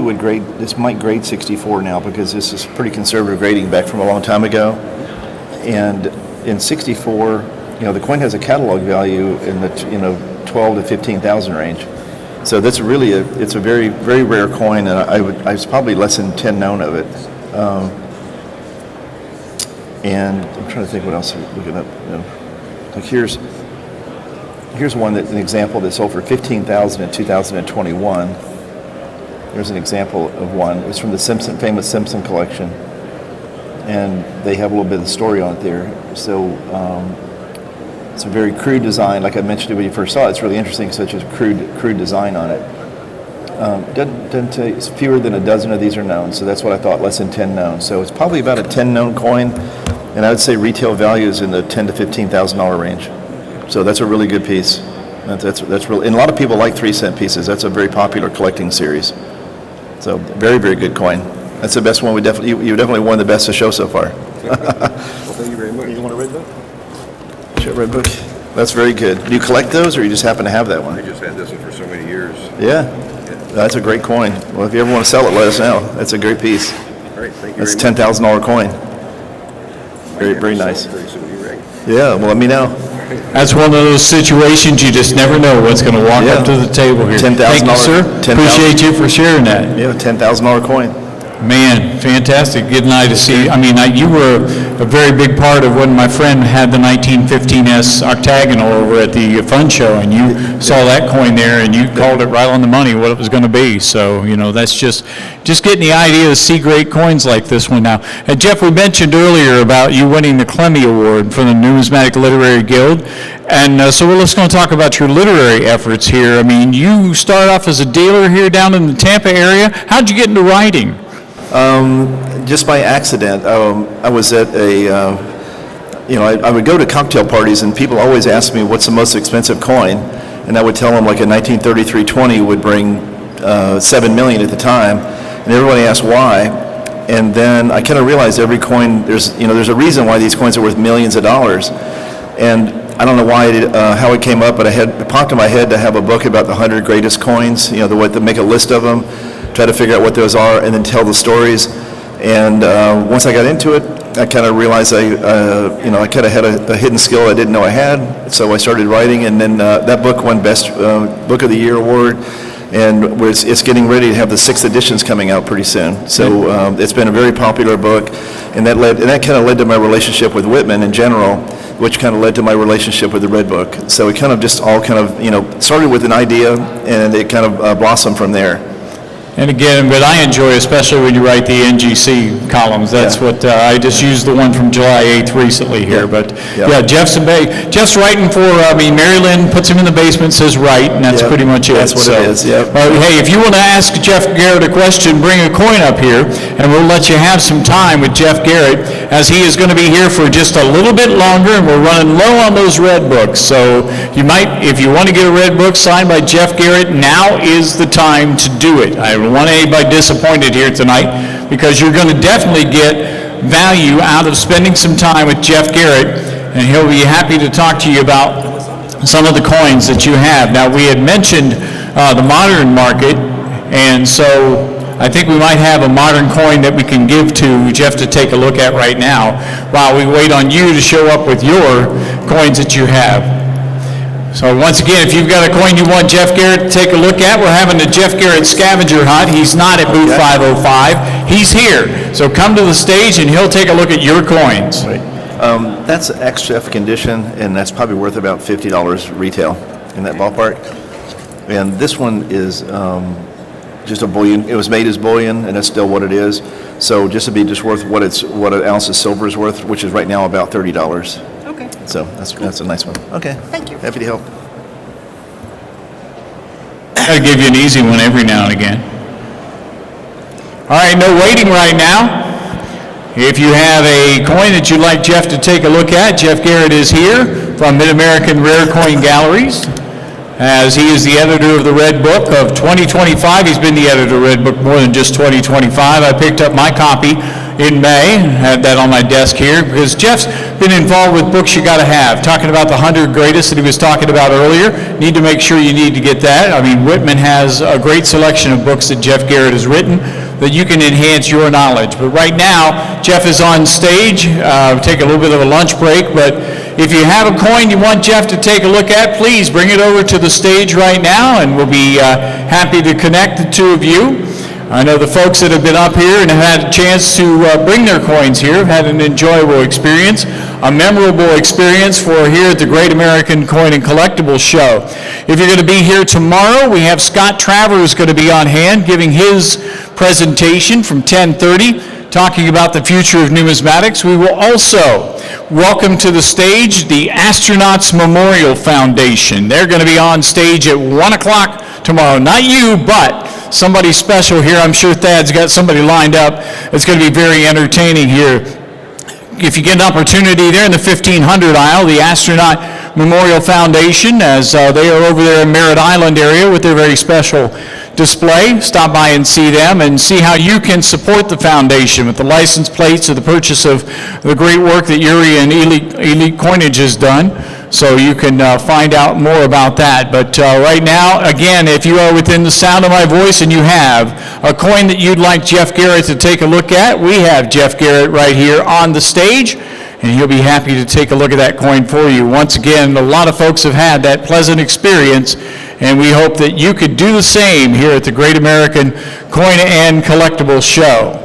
would grade, this might grade 64 now because this is pretty conservative grading back from a long time ago. And in 64, the coin has a catalog value in the 12 to 15,000 range. So that's really it's a very, very rare coin, and I was probably less than 10 known of it. And I'm trying to think what else I'm looking up. Like here's one an example that sold for 15,000 in 2021. There's an example of one. It's from the famous Simpson collection, and they have a little bit of the story on it there. So it's a very crude design. Like I mentioned when you first saw it, it's really interesting, such as crude design on it. Doesn't tell you, it's fewer than a dozen of these are known, so that's what I thought, less than 10 known. So it's probably about a 10 known coin, and I would say retail value is in the $10,000 to $15,000 range. So that's a really good piece. That's really, and a lot of people like 3-cent pieces. That's a very popular collecting series. So very, very good coin. That's the best one. You definitely won the best to show so far. Well, thank you very much. You want a red book? Sure, red book. That's very good. Do you collect those, or you just happen to have that one? I just had this one for so many years. Yeah, that's a great coin. Well, if you ever want to sell it, let us know. That's a great piece. All right, thank you. That's a $10,000 coin. Very, very nice. Yeah, well, let me know. That's one of those situations you just never know what's going to walk up to the table here. $10,000. Thank you, sir. Appreciate you for sharing that. Yeah, $10,000 coin. Man, fantastic. Good night to see you. I mean, you were a very big part of when my friend had the 1915S octagonal over at the fun show, and you saw that coin there, and you called it right on the money what it was going to be. So, that's just getting the idea to see great coins like this one now. Jeff, we mentioned earlier about you winning the Clemmy Award from the Numismatic Literary Guild. And so we're just going to talk about your literary efforts here. I mean, you started off as a dealer here down in the Tampa area. How'd you get into writing? Just by accident. I was at I would go to cocktail parties, and people always ask me what's the most expensive coin, and I would tell them like a 1933 20 would bring $7 million at the time, and everybody asked why. And then I kind of realized every coin, there's a reason why these coins are worth millions of dollars. And I don't know why how it came up, but it popped in my head to have a book about the 100 greatest coins, to make a list of them, try to figure out what those are, and then tell the stories. And once I got into it, I kind of realized I kind of had a hidden skill I didn't know I had. So I started writing, and then that book won Best Book of the Year award, and it's getting ready to have the 6th editions coming out pretty soon. So it's been a very popular book, and that kind of led to my relationship with Whitman in general, which kind of led to my relationship with the Red Book. So it kind of just all kind of started with an idea, and it kind of blossomed from there. And again, but I enjoy, especially when you write the NGC columns. That's what I just used the one from July 8th recently here. But Jeff's writing for Mary Lynn puts him in the basement, says write, and that's pretty much it. That's what it is. Yeah. Hey, if you want to ask Jeff Garrett a question, bring a coin up here, and we'll let you have some time with Jeff Garrett, as he is going to be here for just a little bit longer, and we're running low on those red books. So you might, if you want to get a red book signed by Jeff Garrett, now is the time to do it. I don't want anybody disappointed here tonight, because you're going to definitely get value out of spending some time with Jeff Garrett, and he'll be happy to talk to you about some of the coins that you have. Now, we had mentioned the modern market, and so I think we might have a modern coin that we can give to Jeff to take a look at right now while we wait on you to show up with your coins that you have. So once again, if you've got a coin you want Jeff Garrett to take a look at, we're having the Jeff Garrett scavenger hunt. He's not at booth 505. He's here. So come to the stage and he'll take a look at your coins. Right. That's XF condition, and that's probably worth about $50 retail in that ballpark. And this one is just a bullion. It was made as bullion, and that's still what it is. So just to be just worth what an ounce of silver is worth, which is right now about $30. Okay. So that's a nice one. Okay. Thank you. Happy to help. I'll give you an easy one every now and again. All right, no waiting right now. If you have a coin that you'd like Jeff to take a look at, Jeff Garrett is here from Mid-American Rare Coin Galleries, as he is the editor of the Red Book of 2025. He's been the editor of Red Book more than just 2025. I picked up my copy in May, had that on my desk here, because Jeff's been involved with books you got to have. Talking about the 100 greatest that he was talking about earlier, need to make sure you need to get that. I mean, Whitman has a great selection of books that Jeff Garrett has written that you can enhance your knowledge. But right now, Jeff is on stage. Take a little bit of a lunch break, but if you have a coin you want Jeff to take a look at, please bring it over to the stage right now, and we'll be happy to connect the two of you. I know the folks that have been up here and have had a chance to bring their coins here have had an enjoyable experience, a memorable experience for here at the Great American Coin and Collectibles Show. If you're going to be here tomorrow, we have Scott Travers going to be on hand giving his presentation from 10:30, talking about the future of numismatics. We will also welcome to the stage the Astronauts Memorial Foundation. They're going to be on stage at 1 o'clock tomorrow. Not you, but somebody special here. I'm sure Thad's got somebody lined up. It's going to be very entertaining here. If you get an opportunity there in the 1500 aisle, the Astronaut Memorial Foundation, as they are over there in Merritt Island area with their very special display, stop by and see them and see how you can support the foundation with the license plates or the purchase of the great work that Yuri and Elite Coinage has done. So you can find out more about that. But right now, again, if you are within the sound of my voice and you have a coin that you'd like Jeff Garrett to take a look at, we have Jeff Garrett right here on the stage, and he'll be happy to take a look at that coin for you. Once again, a lot of folks have had that pleasant experience, and we hope that you could do the same here at the Great American Coin and Collectibles Show.